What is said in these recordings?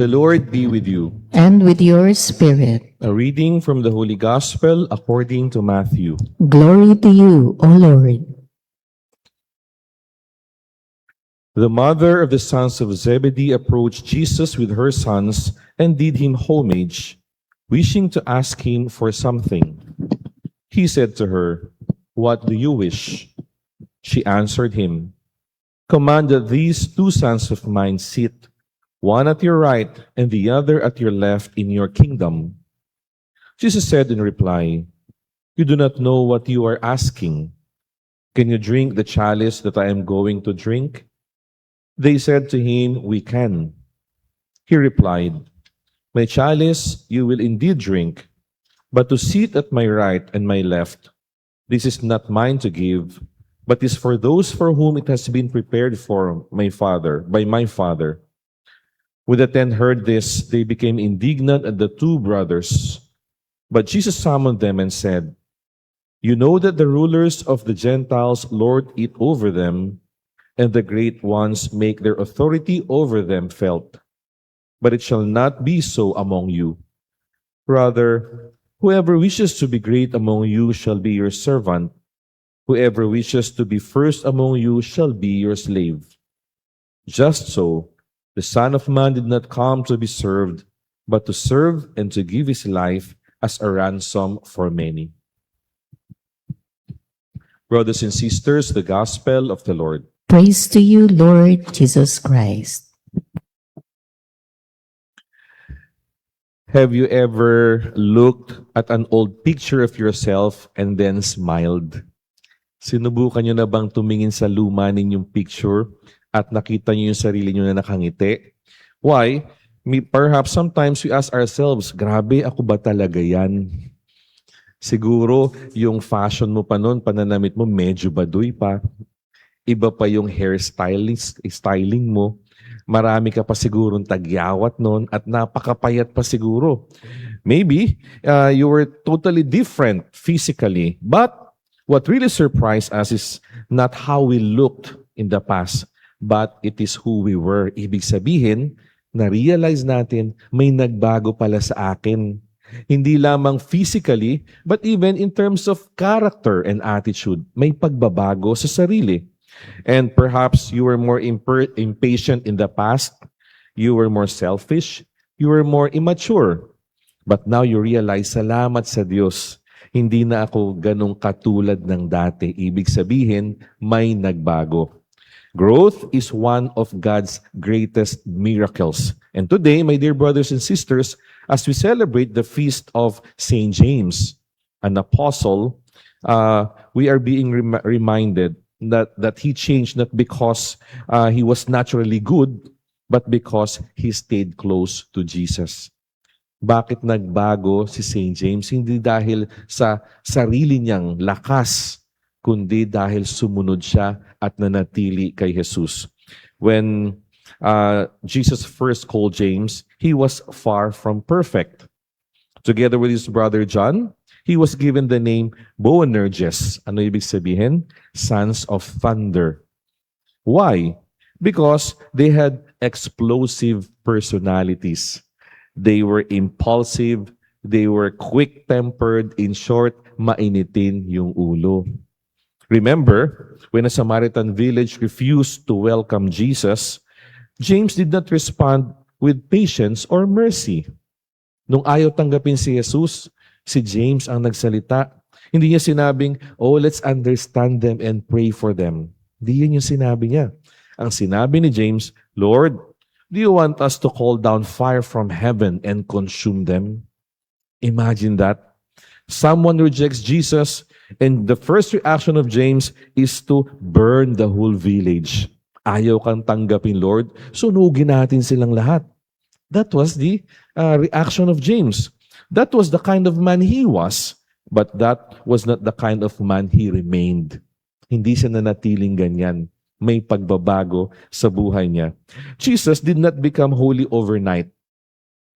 The Lord be with you. And with your spirit. A reading from the Holy Gospel according to Matthew. Glory to you, O Lord. The mother of the sons of Zebedee approached Jesus with her sons and did him homage, wishing to ask him for something. He said to her, "What do you wish?" She answered him, "Command that these two sons of mine sit, one at your right and the other at your left in your kingdom." Jesus said in reply, "You do not know what you are asking. Can you drink the chalice that I am going to drink?" They said to him, "We can." He replied, "My chalice you will indeed drink, but to sit at my right and my left, this is not mine to give, but is for those for whom it has been prepared by my Father." When the 10 heard this, they became indignant at the two brothers. But Jesus summoned them and said, "You know that the rulers of the Gentiles lord it over them, and the great ones make their authority over them felt. But it shall not be so among you. Rather, whoever wishes to be great among you shall be your servant. Whoever wishes to be first among you shall be your slave. Just so, the Son of Man did not come to be served, but to serve and to give his life as a ransom for many." Brothers and sisters, the Gospel of the Lord. Praise to you, Lord Jesus Christ. Have you ever looked at an old picture of yourself and then smiled? Sinubukan nyo na bang tumingin sa luma ninyong picture at nakita nyo yung sarili nyo na nakangiti? Why? Perhaps sometimes we ask ourselves, grabe, ako ba talaga yan? Siguro, yung fashion mo pa noon, pananamit mo, medyo baduy pa. Iba pa yung styling mo. Marami ka pa sigurong tagyawat noon at napakapayat pa siguro. Maybe you were totally different physically. But what really surprised us is not how we looked in the past, but it is who we were. Ibig sabihin, na-realize natin may nagbago pala sa akin. Hindi lamang physically, but even in terms of character and attitude, may pagbabago sa sarili. And perhaps you were more impatient in the past, you were more selfish, you were more immature. But now you realize, salamat sa Diyos, hindi na ako ganong katulad ng dati. Ibig sabihin, may nagbago. Growth is one of God's greatest miracles. And today, my dear brothers and sisters, as we celebrate the feast of St. James, an apostle, we are being reminded that he changed not because he was naturally good, but because he stayed close to Jesus. Bakit nagbago si St. James? Hindi dahil sa sarili niyang lakas, kundi dahil sumunod siya at nanatili kay Jesus. When Jesus first called James, he was far from perfect. Together with his brother John, he was given the name Boanerges. Ano ibig sabihin? Sons of thunder. Why? Because they had explosive personalities. They were impulsive. They were quick-tempered. In short, mainitin yung ulo. Remember, when a Samaritan village refused to welcome Jesus, James did not respond with patience or mercy. Nung ayaw tanggapin si Jesus, si James ang nagsalita. Hindi niya sinabing, "Oh, let's understand them and pray for them." Hindi yun yung sinabi niya. Ang sinabi ni James, "Lord, do you want us to call down fire from heaven and consume them?" Imagine that. Someone rejects Jesus, and the first reaction of James is to burn the whole village. Ayaw kang tanggapin, Lord, sunugin natin silang lahat. That was the reaction of James. That was the kind of man he was, but that was not the kind of man he remained. Hindi siya nanatiling ganyan. May pagbabago sa buhay niya. Jesus did not become holy overnight.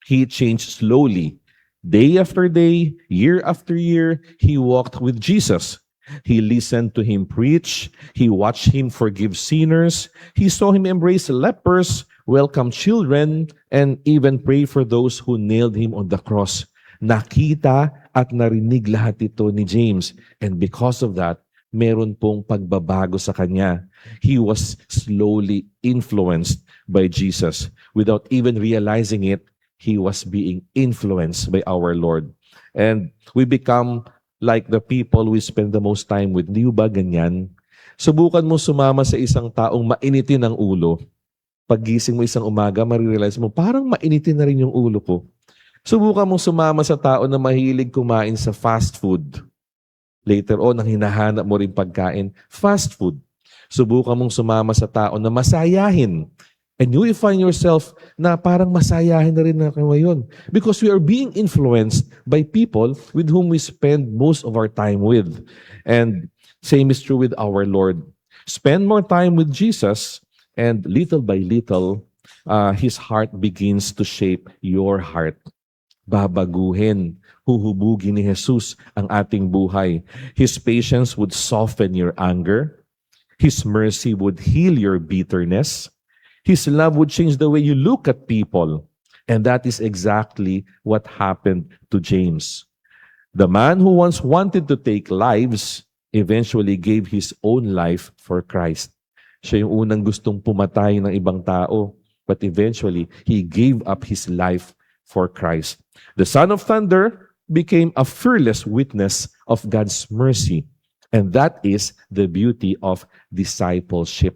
He changed slowly. Day after day, year after year, he walked with Jesus. He listened to him preach. He watched him forgive sinners. He saw him embrace lepers, welcome children, and even pray for those who nailed him on the cross. Nakita at narinig lahat ito ni James. And because of that, meron pong pagbabago sa kanya. He was slowly influenced by Jesus. Without even realizing it, he was being influenced by our Lord. And we become like the people we spend the most time with. Di ba ganyan? Subukan mo sumama sa isang taong mainitin ang ulo. Paggising mo isang umaga, marirealize mo, parang mainitin na rin yung ulo ko. Subukan mong sumama sa tao na mahilig kumain sa fast food. Later on, ang hinahanap mo rin pagkain, fast food. Subukan mong sumama sa tao na masayahin. And you will find yourself na parang masayahin na rin na ngayon. Because we are being influenced by people with whom we spend most of our time with. And same is true with our Lord. Spend more time with Jesus, and little by little, His heart begins to shape your heart. Babaguhin, huhubugin ni Jesus ang ating buhay. His patience would soften your anger. His mercy would heal your bitterness. His love would change the way you look at people. And that is exactly what happened to James. The man who once wanted to take lives eventually gave his own life for Christ. Siya yung unang gustong pumatay ng ibang tao, but eventually, he gave up his life for Christ. The Son of Thunder became a fearless witness of God's mercy. And that is the beauty of discipleship.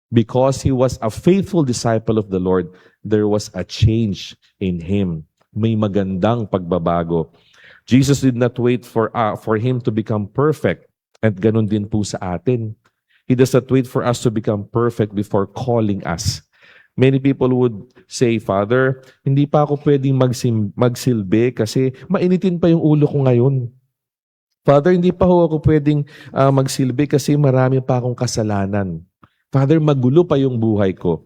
Because he was a faithful disciple of the Lord, there was a change in him. May magandang pagbabago. Jesus did not wait for him to become perfect. At ganun din po sa atin. He does not wait for us to become perfect before calling us. Many people would say, Father, hindi pa ako pwedeng magsilbi kasi mainitin pa yung ulo ko ngayon. Father, hindi pa ako pwedeng magsilbi kasi marami pa akong kasalanan. Father, magulo pa yung buhay ko.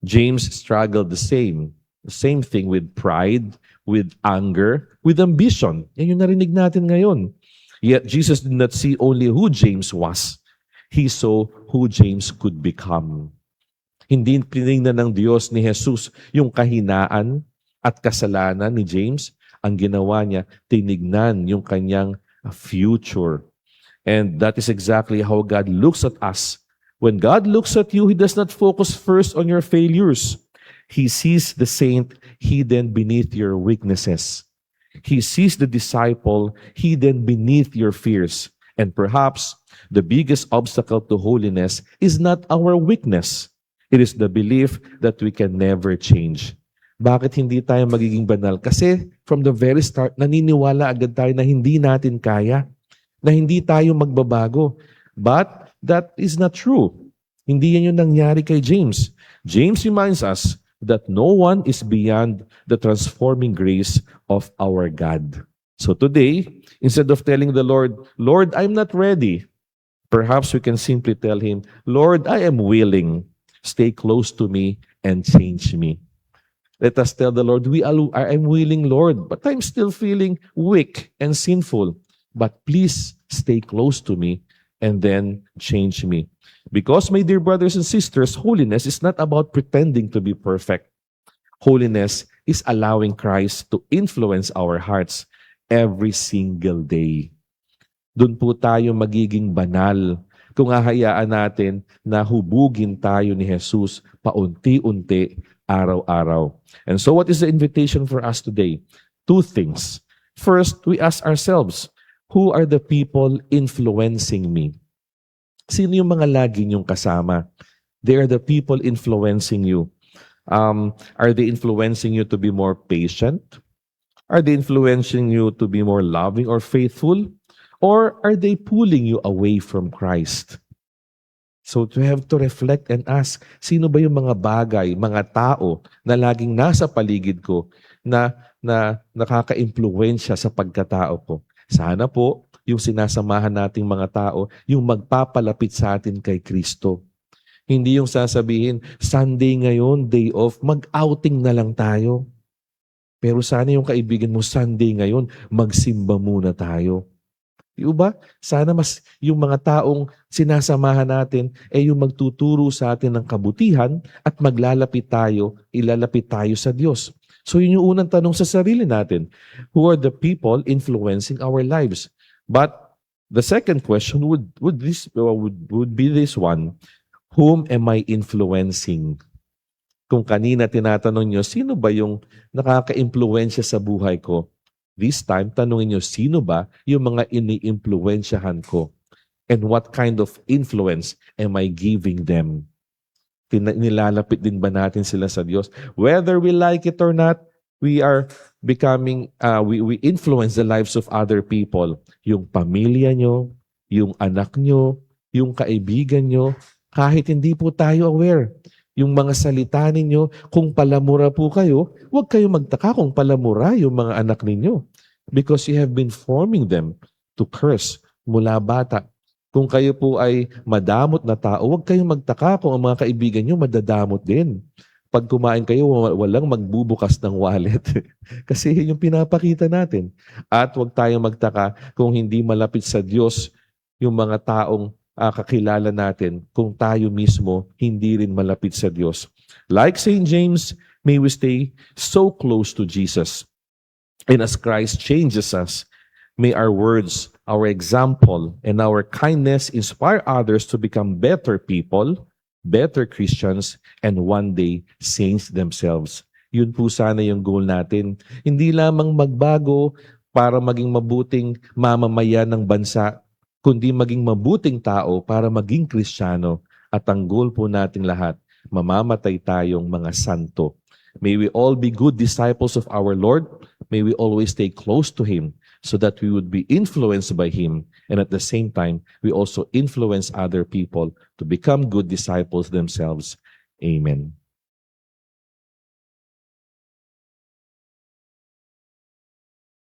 James struggled the same. The same thing with pride, with anger, with ambition. Yan yung narinig natin ngayon. Yet Jesus did not see only who James was. He saw who James could become. Hindi tinignan ng Diyos ni Jesus yung kahinaan at kasalanan ni James. Ang ginawa niya, tinignan yung kanyang future. And that is exactly how God looks at us. When God looks at you, He does not focus first on your failures. He sees the saint hidden beneath your weaknesses. He sees the disciple hidden beneath your fears. And perhaps the biggest obstacle to holiness is not our weakness. It is the belief that we can never change. Bakit hindi tayo magiging banal? Kasi from the very start, naniniwala agad tayo na hindi natin kaya, na hindi tayo magbabago. But that is not true. Hindi yan yung nangyari kay James. James reminds us that no one is beyond the transforming grace of our God. So today, instead of telling the Lord, Lord, I'm not ready, perhaps we can simply tell Him, Lord, I am willing. Stay close to me and change me. Let us tell the Lord, I'm willing, Lord, but I'm still feeling weak and sinful. But please stay close to me and then change me. Because, my dear brothers and sisters, holiness is not about pretending to be perfect. Holiness is allowing Christ to influence our hearts every single day. Doon po tayo magiging banal kung hahayaan natin na hubugin tayo ni Jesus paunti-unti, araw-araw. And so what is the invitation for us today? Two things. First, we ask ourselves, who are the people influencing me? Sino yung mga lagi niyong kasama? They are the people influencing you. Are they influencing you to be more patient? Are they influencing you to be more loving or faithful? Or are they pulling you away from Christ? So we have to reflect and ask, sino ba yung mga bagay, mga tao na laging nasa paligid ko na nakaka-impluwensya sa pagkatao ko? Sana po, yung sinasamahan nating mga tao, yung magpapalapit sa atin kay Kristo. Hindi yung sasabihin, Sunday ngayon, day off, mag-outing na lang tayo. Pero sana yung kaibigan mo, Sunday ngayon, magsimba muna tayo. Di ba? Sana mas yung mga taong sinasamahan natin ay yung magtuturo sa atin ng kabutihan at ilalapit tayo sa Diyos. So yun yung unang tanong sa sarili natin. Who are the people influencing our lives? But the second question would be this one. Whom am I influencing? Kung kanina tinatanong nyo, sino ba yung nakaka-impluwensya sa buhay ko? This time, tanungin nyo, sino ba yung mga ini-impluwensyahan ko? And what kind of influence am I giving them? Nilalapit din ba natin sila sa Diyos? Whether we like it or not, we are becoming, we influence the lives of other people. Yung pamilya nyo, yung anak nyo, yung kaibigan nyo, kahit hindi po tayo aware. Yung mga salita ninyo, kung palamura po kayo, huwag kayo magtaka kung palamura yung mga anak ninyo. Because you have been forming them to curse mula bata. Kung kayo po ay madamot na tao, huwag kayong magtaka kung ang mga kaibigan nyo madadamot din. Pag kumain kayo, walang magbubukas ng wallet. Kasi yun yung pinapakita natin. At huwag tayong magtaka kung hindi malapit sa Diyos yung mga taong kakilala natin kung tayo mismo hindi rin malapit sa Diyos. Like St. James, may we stay so close to Jesus. And as Christ changes us, may our words, our example, and our kindness inspire others to become better people, better Christians, and one day saints themselves. Yun po sana yung goal natin. Hindi lamang magbago para maging mabuting mamamayan ng bansa, kundi maging mabuting tao para maging Kristiyano. At ang goal po nating lahat, mamamatay tayong mga santo. May we all be good disciples of our Lord. May we always stay close to Him so that we would be influenced by Him. And at the same time, we also influence other people to become good disciples themselves. Amen.